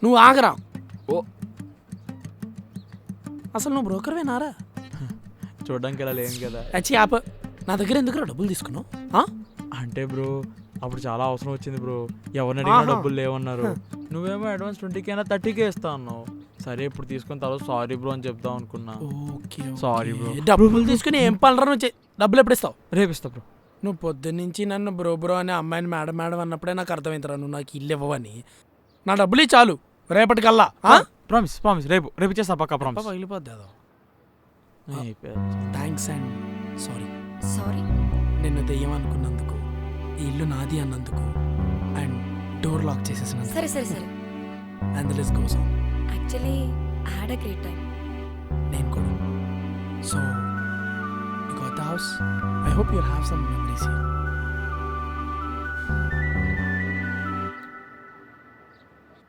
నువ్వు ఆగరా. ఓ అసలు నువ్వు బ్రోకర్వేనారా? చూడడానికి ఇలా లేం కదా. అచ్చి యాప్ నా దగ్గర ఎందుకు డబ్బులు తీసుకున్నావు? అంటే బ్రో అప్పుడు చాలా అవసరం వచ్చింది బ్రో. ఎవరిని అడిగినా ఆహా. డబ్బులు లేవన్నారు. నువ్వేమో అడ్వాన్స్ 20K అయినా 30K ఇస్తా అన్నావు. సరే ఇప్పుడు తీసుకున్న తర్వాత సారీ బ్రో అని చెప్దాం అనుకున్నా. Okay sorry bro. డబ్బులు తీసుకుని ఏం పనురా నువ్వు? డబ్బులు ఎప్పుడు ఇస్తావు? రేపు ఇస్తా బ్రో. నువ్వు పొద్దున్నుంచి నన్ను బ్రో బ్రో అనే అమ్మాయిని మేడం మేడం అన్నప్పుడే నాకు అర్థమైందిరా నువ్వు నాకు ఇల్లు ఇవ్వవని. నా డబ్బులు చాలు రేపటికల్లా. ప్రామిస్ ప్రామిస్ రేపు చేస్తా పక్కా ప్రామిస్. పగిలిపోద్ది అదో. Thanks and sorry. సారీ. నిన్ను దెయ్యం అనుకున్నందుకు, ఈ ఇల్లు నాది అన్నందుకు, అండ్ డోర్ లాక్ చేసేసినందుకు. సరే సరే సరే. And the list goes on. Actually I had a great time. నేను కూడా. So you got the house. I hope you will have some memories here.